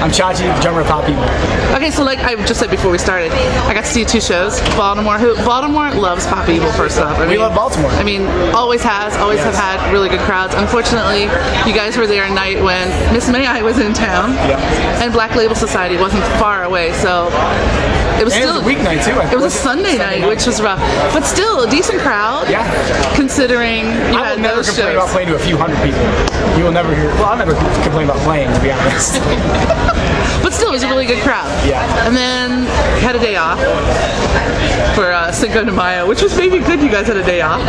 I'm Chachi, drummer of Pop People. Okay, so like I just said before we started, I got to see 2 shows. Baltimore loves Pop People, first off. We love Baltimore. I mean, always have had really good crowds. Unfortunately, you guys were there a night when Miss May I was in town, and Black Label Society wasn't far away, so it was still a weeknight too. It was a Sunday night, which was rough, but still a decent crowd. Yeah. Considering you I had will never those complain shows. about playing to a few hundred people. You will never hear. Well, I'll never complain about playing, to be honest. But still, it was a really good crowd. Yeah. And then had a day off for Cinco de Mayo, which was maybe good. You guys had a day off.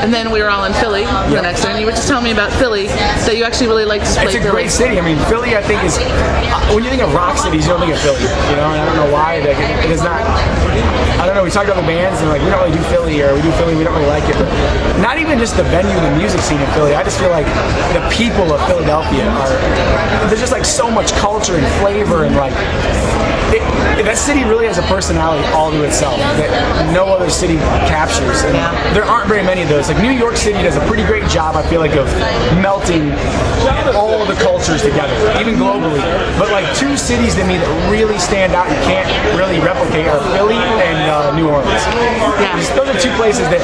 And then we were all in Philly the next day. And you were just telling me about Philly, that you actually really like to play Philly. It's a great city. I mean, Philly, I think, is when you think of rock cities, you don't think of Philly. You know, and I don't know why. Like, it is not. I don't know. We talked about the bands, and like we don't really do Philly, or we do Philly, we don't really like it. But not even just the venue, the music scene in Philly. I just feel like the people of Philadelphia are. There's just like so much culture and flavor, and like that city really has a personality all to itself that no other city captures. And there aren't very many of those. Like New York City does a pretty great job, I feel like, of melting all the cultures together, even globally. But like 2 cities to me that really stand out and can't really replicate are Philly and New Orleans. Yeah. Those are 2 places that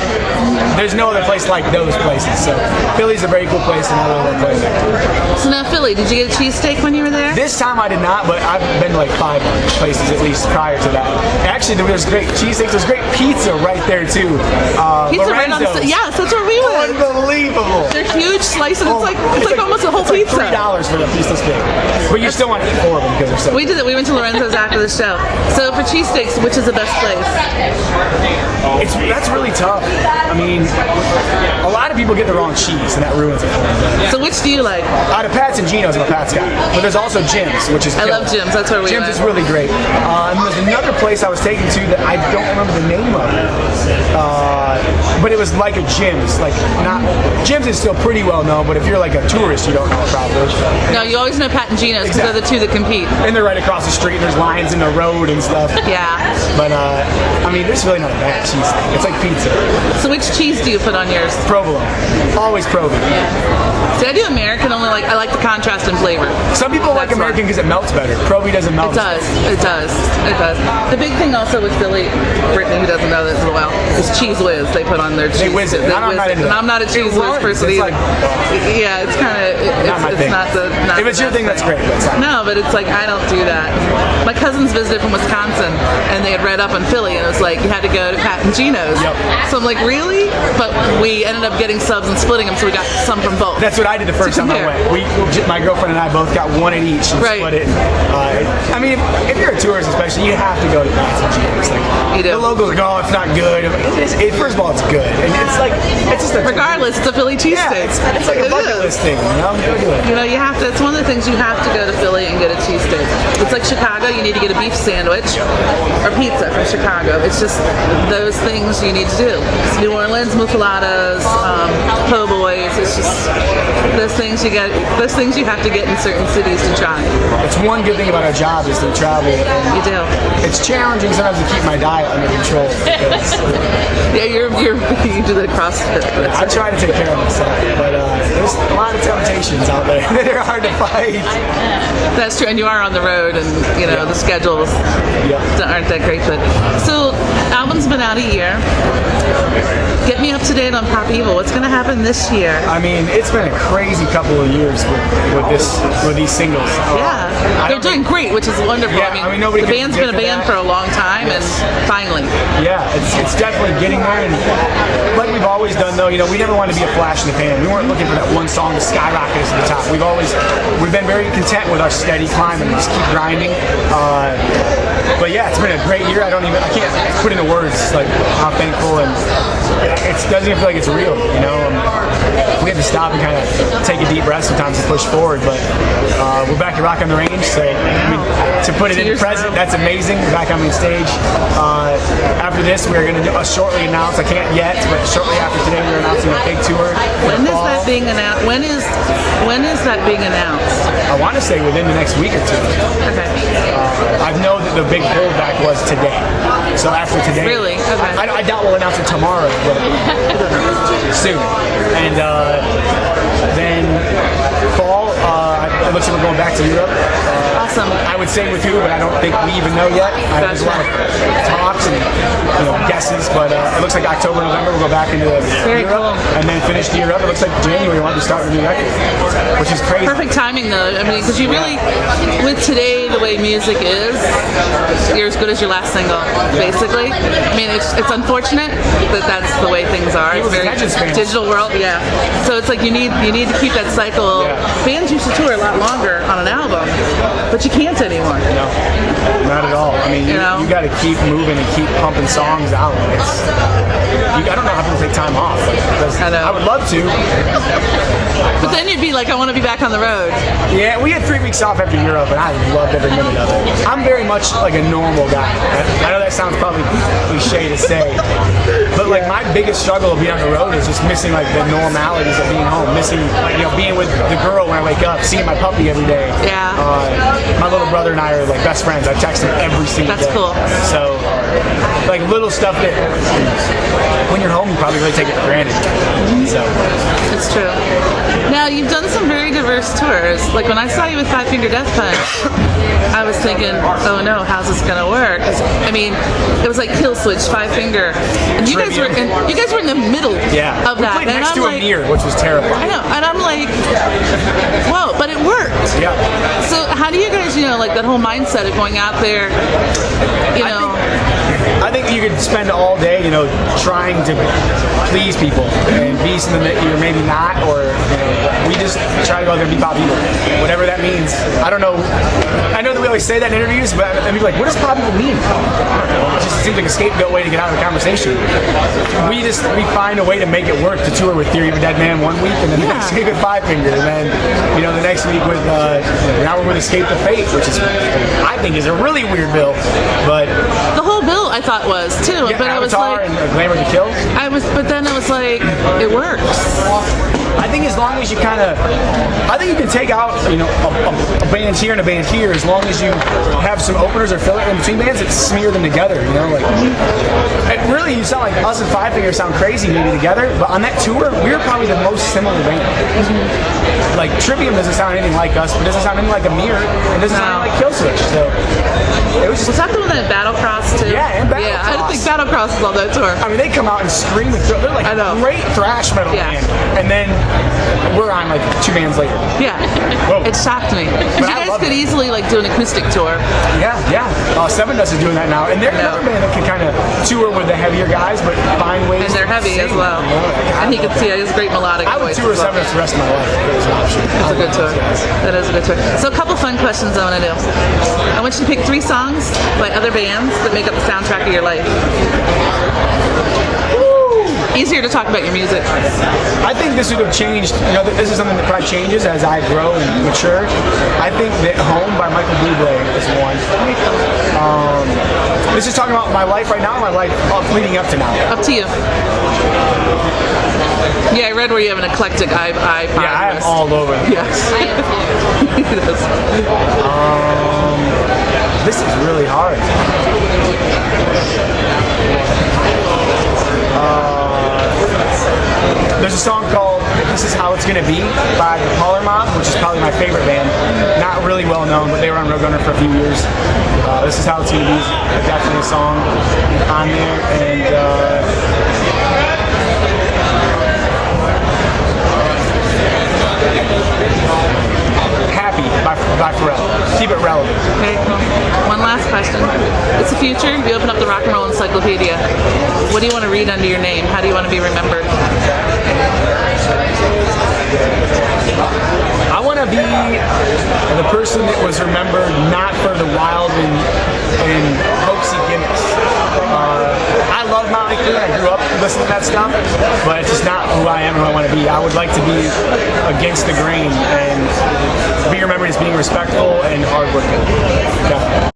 there's no other place like those places. So Philly's a very cool place, and I really love playing there. So now Philly, did you get a cheesesteak when you were there? This time I did not, but I've been to like 5 places at least prior to that. Actually, there was great cheesesteaks. There's great pizza right there too. Pizza right on the yes, that's where we went. Unbelievable. They're huge slices. It's like almost a whole pizza. $3 for the pizza steak, but you still want to eat 4 of them because they're so. We did it. We went to Lorenzo's after the show. So for cheesesteaks, which is the best place? That's really tough. I mean, a lot of people get the wrong cheese, and that ruins it. So which do you like? Out of Pat's and Gino's, I'm a Pat's guy. But there's also Jim's, which is I killer. love Jim's. That's where we Jim's went. is really great. And there's another place I was taken to that I don't remember the name of. But it was like a Jim's. Like not Jim's is still pretty well known, but if you're like a tourist, you don't know it probably. No, you always know Pat and Gino's because they're the 2 that compete. And they're right across the street. And there's lines in the road and stuff. Yeah. But I mean, there's really not a bad cheese thing. It's like pizza. So which cheese do you put on yours? Provolone. Always provolone. See, I do American only. I like the contrast in flavor. Some people like American because it melts better. Provi doesn't melt. It does. It does. It does. The big thing also with Philly, Brittany, who doesn't know this as well, is Cheese Whiz. They put on their cheese. They whiz it. I'm not a Cheese Whiz person either. Yeah, it's kind of. It's not the. If it's your thing, that's great. No, but it's like I don't do that. My cousins visited from Wisconsin, and they had read up on Philly, and it was like you had to go to Pat and Gino's. Yep. So I'm like, really? But we ended up getting subs and splitting them, so we got some from both. That's what I did the first time I went. My girlfriend and I both got 1 at each and split it. I mean, if you're a tourist especially, you have to go to Pat's and Gino's. Like, you do. The locals are like, oh, it's not good. First of all, it's good. And it's like, it's just a... Regardless, it's a Philly cheesesteak. Yeah, it's like a bucket list thing, you know? You know, you have to, it's one of the things you have to go to Philly and get a cheesesteak. It's like Chicago, you need to get a beef sandwich or pizza from Chicago. It's just those things you need to do. New Orleans, muffaladas, po' boys, it's just those things you have to get in certain cities to try. It's one good thing about our job is the travel. You do. It's challenging sometimes to keep my diet under control. Yeah, you do the CrossFit. I try to take care of myself, but there's a lot of temptations out there. They're hard to fight. That's true, and you are on the road, and you know the schedules aren't that great. But so, album's been out a year. Get me up to date on Pop Evil. What's going to happen this year? I mean, it's been a crazy couple of years with these singles. Yeah, they're doing great, which is wonderful. Yeah, I mean the band's been a band for a long time, and finally. Yeah, it's definitely getting there, and like we've always done, though, you know, we never wanted to be a flash in the pan. We weren't looking for that one song to skyrocket us to the top. We've been very content with our steady climb and just keep grinding. But yeah, it's been a great year. I can't put into words like how thankful, and it doesn't even feel like it's real, you know. We have to stop and kind of take a deep breath sometimes to push forward, but we're back to Rock on the Range, so I mean, to put it in the present, that's amazing. We're back on the stage. After this, we're going to shortly announce, I can't yet, but shortly after today, we're announcing a big tour. When is that being announced? When is that being announced? I want to say within the next week or two. Okay. I know that the big pullback was today. So after today, really? Okay. I doubt we'll announce it tomorrow, but soon. And then fall, it looks like we're going back to Europe. Awesome. I would say with who, but I don't think we even know yet. There's a lot of talks and guesses, but it looks like October, November we'll go back into Very Europe cool. and then finish the year up. It looks like January we want to start a new record, which is crazy. Perfect timing though. I mean, because you really, with today the way music is, you're as good as your last single, basically. I mean, it's unfortunate that that's the way things are. It's very digital world, yeah. So it's like you need to keep that cycle. Yeah. Bands used to tour a lot longer on an album, but you can't anymore. No, not at all. I mean, you got to keep moving and keep pumping songs out. I don't know how people take time off. Because I would love to. But then you'd be like, I want to be back on the road. Yeah, we had 3 weeks off after Europe, and I loved every minute of it. I'm very much like a normal guy. I know that sounds probably cliche to say, but like my biggest struggle of being on the road is just missing like the normalities of being home, missing being with the girl when I wake up, seeing my puppy every day. Yeah. My little brother and I are like best friends. I text him every single day. That's cool. So like little stuff that when you're home you probably really take it for granted. So it's true. Now you've done some very diverse tours. Like when I saw you with Five Finger Death Punch, I was thinking, oh no, how's this gonna work? I mean, it was like Kill Switch, Five Finger, and you guys were in the middle of that. We played next to a mirror, which was terrifying. I know, and I'm like, whoa, but it worked. Yeah. So how do you guys, like that whole mindset of going out there, I think you could spend all day, trying to please people and be something that you're maybe not, or we just try to go out there and be pop people, whatever that means. I don't know. I know that we always say that in interviews, but I mean, like, what does pop people mean? It just seems like a scapegoat way to get out of the conversation. We find a way to make it work to tour with Theory of a Dead Man one week, and then the next week with Five Finger, and then the next week with now we're with Escape the Fate, which is I think is a really weird bill, but the whole bill I thought was too. Yeah, but I was Avatar like, and Glamour to Kill. But then it was like, it works. I think as long as you I think you can take out, a band here and a band here, as long as you have some openers or filler in between bands that smear them together, really, you sound like us and Five Finger sound crazy maybe together, but on that tour, we were probably the most similar band. Like, Trivium doesn't sound anything like us, but doesn't sound anything like a mirror, and doesn't sound like Kill Switch, so it was just... Was that the one that Battlecross too? Yeah, and Battlecross. Yeah, I don't think Battlecross is on that tour. I mean, they come out and scream and throw. They're like a great thrash metal band, and then we're on like 2 bands later. Yeah. Whoa. It shocked me. Because you guys could easily like do an acoustic tour. Yeah. Seven Dust is doing that now, and they're another band that can kind of tour with the heavier guys, but find ways. And they're heavy as well. And he could see his great melodic voice. I would tour Seven Dust the rest of my life. It's a good tour. That is a good tour. So a couple fun questions I want to do. I want you to pick 3 songs by other bands that make up the soundtrack of your life. Easier to talk about your music. I think this would have changed. This is something that probably changes as I grow and mature. I think that Home by Michael Bublé is one. This is talking about my life right now, my life leading up to now. Up to you. Yeah, I read where you have an eclectic iPod. Yeah, I'm all over. Yes. This is really hard. There's a song called This Is How It's Gonna Be by the Polar Mob, which is probably my favorite band. Not really well known, but they were on Roadrunner for a few years. This Is How It's Gonna Be is definitely a song on there. And Happy by Pharrell. Keep it relevant. Okay, cool. One last question. It's the future. You open up the Rock and Roll Encyclopedia. What do you want to read under your name? How do you want to be remembered? I want to be the person that was remembered not for the wild and hoaxy gimmicks. I love Motley Crue. I grew up listening to that stuff, but it's just not who I am and who I want to be. I would like to be against the grain and be remembered as being respectful and hardworking. Yeah.